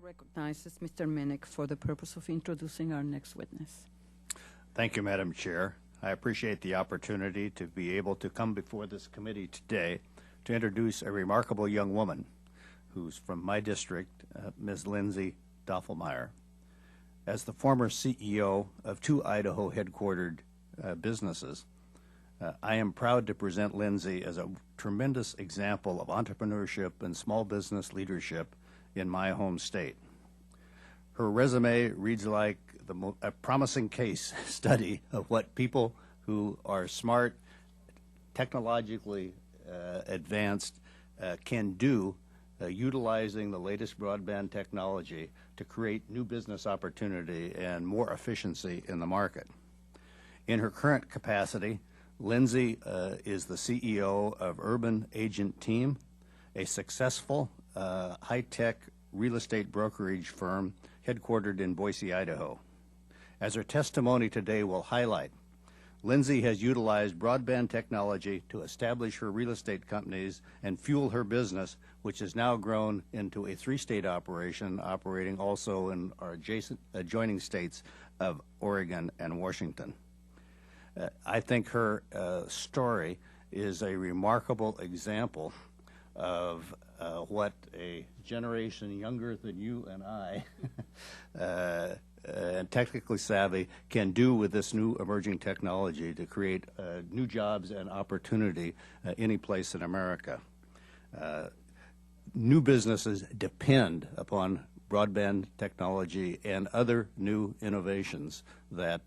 recognizes Mr. Minnick for the purpose of introducing our next witness. Thank you, Madam Chair. I appreciate the opportunity to be able to come before this committee today to introduce a remarkable young woman who's from my district, Ms. Lindsay Dofelmier. As the former CEO of two Idaho headquartered businesses, I am proud to present Lindsay as a tremendous example of entrepreneurship and small business leadership in my home state. Her resume reads like a promising case study of what people who are smart, technologically advanced, can do utilizing the latest broadband technology to create new business opportunity and more efficiency in the market. In her current capacity, Lindsay is the CEO of Urban Agent Team, a successful high-tech real estate brokerage firm headquartered in Boise, Idaho. As her testimony today will highlight, Lindsay has utilized broadband technology to establish her real estate companies and fuel her business, which has now grown into a three-state operation, operating also in our adjoining states of Oregon and Washington. I think her story is a remarkable example of what a generation younger than you and I and technically savvy can do with this new emerging technology to create new jobs and opportunity any place in America. New businesses depend upon broadband technology and other new innovations that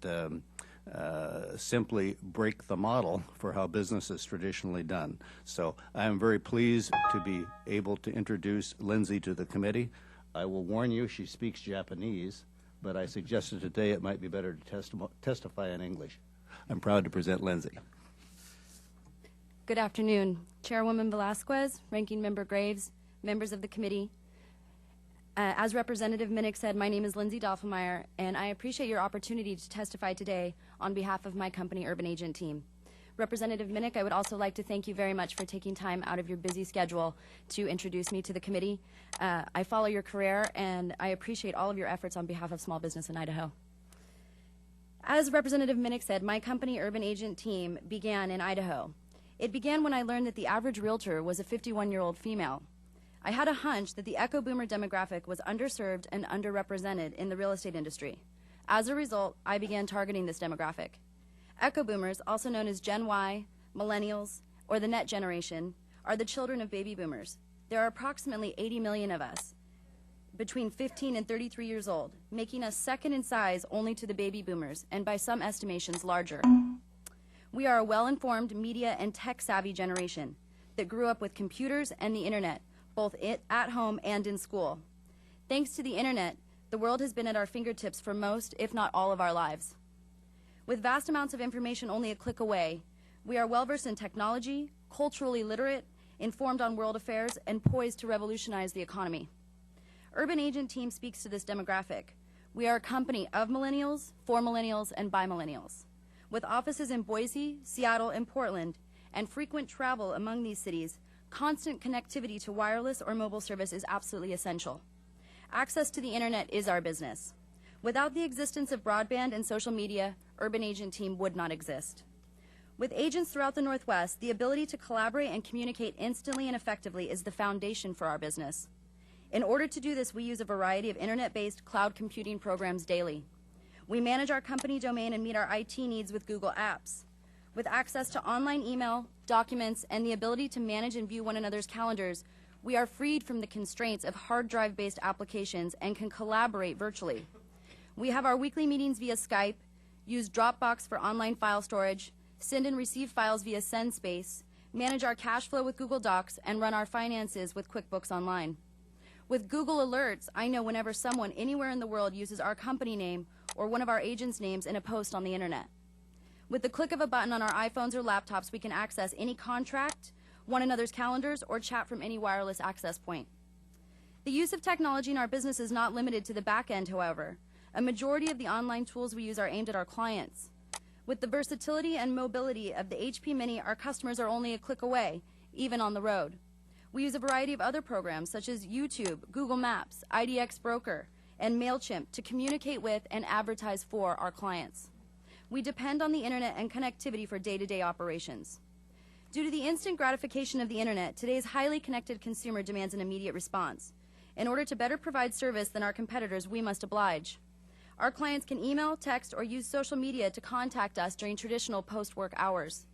simply break the model for how business is traditionally done. So I am very pleased to be able to introduce Lindsay to the committee. I will warn you, she speaks Japanese, but I suggested today it might be better to testify in English. I'm proud to present Lindsay. Good afternoon, Chairwoman Velasquez, Ranking Member Graves, members of the committee. As Representative Minnick said, my name is Lindsay Dofelmier, and I appreciate your opportunity to testify today on behalf of my company, Urban Agent Team. Representative Minnick, I would also like to thank you very much for taking time out of your busy schedule to introduce me to the committee. I follow your career, and I appreciate all of your efforts on behalf of small business in Idaho. As Representative Minnick said, my company, Urban Agent Team, began in Idaho. It began when I learned that the average realtor was a 51-year-old female. I had a hunch that the Echo Boomer demographic was underserved and underrepresented in the real estate industry. As a result, I began targeting this demographic. Echo Boomers, also known as Gen Y, Millennials, or the Net Generation, are the children of baby boomers. There are approximately 80 million of us, between 15 and 33 years old, making us second in size only to the baby boomers, and by some estimations larger. We are a well-informed, media and tech-savvy generation that grew up with computers and the internet, both at home and in school. Thanks to the internet, the world has been at our fingertips for most, if not all, of our lives. With vast amounts of information only a click away, we are well-versed in technology, culturally literate, informed on world affairs, and poised to revolutionize the economy. Urban Agent Team speaks to this demographic. We are a company of millennials, for millennials, and by millennials. With offices in Boise, Seattle, and Portland, and frequent travel among these cities, constant connectivity to wireless or mobile service is absolutely essential. Access to the internet is our business. Without the existence of broadband and social media, Urban Agent Team would not exist. With agents throughout the Northwest, the ability to collaborate and communicate instantly and effectively is the foundation for our business. In order to do this, we use a variety of internet-based cloud computing programs daily. We manage our company domain and meet our IT needs with Google Apps. With access to online email, documents, and the ability to manage and view one another's calendars, we are freed from the constraints of hard drive-based applications and can collaborate virtually. We have our weekly meetings via Skype, use Dropbox for online file storage, send and receive files via SendSpace, manage our cash flow with Google Docs, and run our finances with QuickBooks Online. With Google Alerts, I know whenever someone anywhere in the world uses our company name or one of our agents' names in a post on the internet. With the click of a button on our iPhones or laptops, we can access any contract, one another's calendars, or chat from any wireless access point. The use of technology in our business is not limited to the back end, however. A majority of the online tools we use are aimed at our clients. With the versatility and mobility of the HP Mini, our customers are only a click away, even on the road. We use a variety of other programs such as YouTube, Google Maps, IDX Broker, and MailChimp to communicate with and advertise for our clients. We depend on the internet and connectivity for day-to-day operations. Due to the instant gratification of the internet, today's highly connected consumer demands an immediate response. In order to better provide service than our competitors, we must oblige. Our clients can email, text, or use social media to contact us during traditional post-work hours.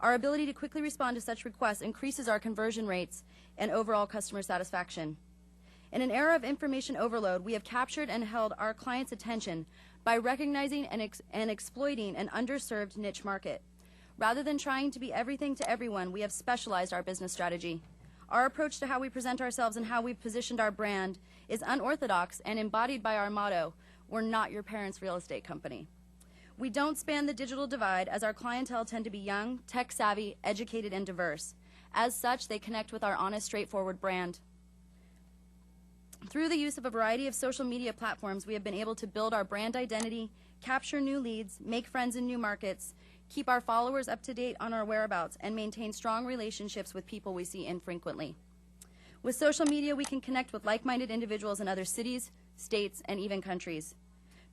Our ability to quickly respond to such requests increases our conversion rates and overall customer satisfaction. In an era of information overload, we have captured and held our clients' attention by recognizing and exploiting an underserved niche market. Rather than trying to be everything to everyone, we have specialized our business strategy. Our approach to how we present ourselves and how we've positioned our brand is unorthodox and embodied by our motto, "We're not your parents' real estate company." We don't span the digital divide, as our clientele tend to be young, tech-savvy, educated, and diverse. As such, they connect with our honest, straightforward brand. Through the use of a variety of social media platforms, we have been able to build our brand identity, capture new leads, make friends in new markets, keep our followers up to date on our whereabouts, and maintain strong relationships with people we see infrequently. With social media, we can connect with like-minded individuals in other cities, states, and even countries.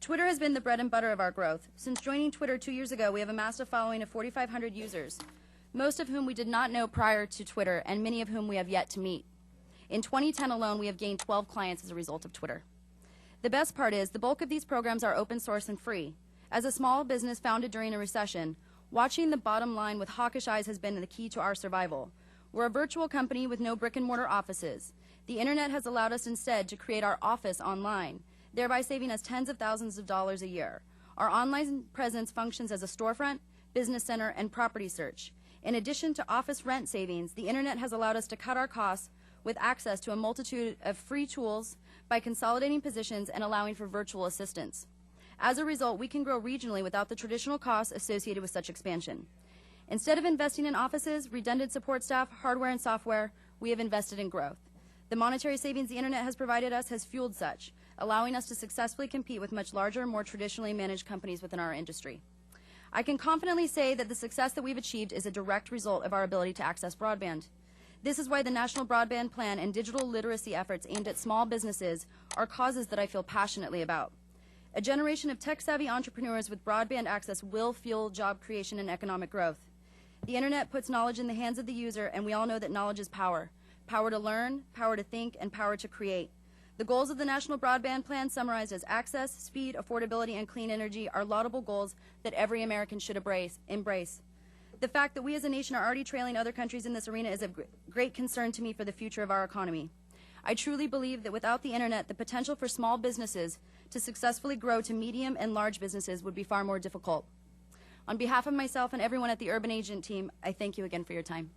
Twitter has been the bread and butter of our growth. Since joining Twitter 2 years ago, we have amassed a following of 4,500 users, most of whom we did not know prior to Twitter, and many of whom we have yet to meet. In 2010 alone, we have gained 12 clients as a result of Twitter. The best part is the bulk of these programs are open source and free. As a small business founded during a recession, watching the bottom line with hawkish eyes has been the key to our survival. We're a virtual company with no brick-and-mortar offices. The internet has allowed us instead to create our office online, thereby saving us tens of thousands of dollars a year. Our online presence functions as a storefront, business center, and property search. In addition to office rent savings, the internet has allowed us to cut our costs with access to a multitude of free tools by consolidating positions and allowing for virtual assistants. As a result, we can grow regionally without the traditional costs associated with such expansion. Instead of investing in offices, redundant support staff, hardware, and software, we have invested in growth. The monetary savings the internet has provided us has fueled such, allowing us to successfully compete with much larger, more traditionally managed companies within our industry. I can confidently say that the success that we've achieved is a direct result of our ability to access broadband. This is why the National Broadband Plan and digital literacy efforts aimed at small businesses are causes that I feel passionately about. A generation of tech-savvy entrepreneurs with broadband access will fuel job creation and economic growth. The internet puts knowledge in the hands of the user, and we all know that knowledge is power. Power to learn, power to think, and power to create. The goals of the National Broadband Plan, summarized as access, speed, affordability, and clean energy, are laudable goals that every American should embrace. The fact that we as a nation are already trailing other countries in this arena is of great concern to me for the future of our economy. I truly believe that without the internet, the potential for small businesses to successfully grow to medium and large businesses would be far more difficult. On behalf of myself and everyone at the Urban Agent team, I thank you again for your time.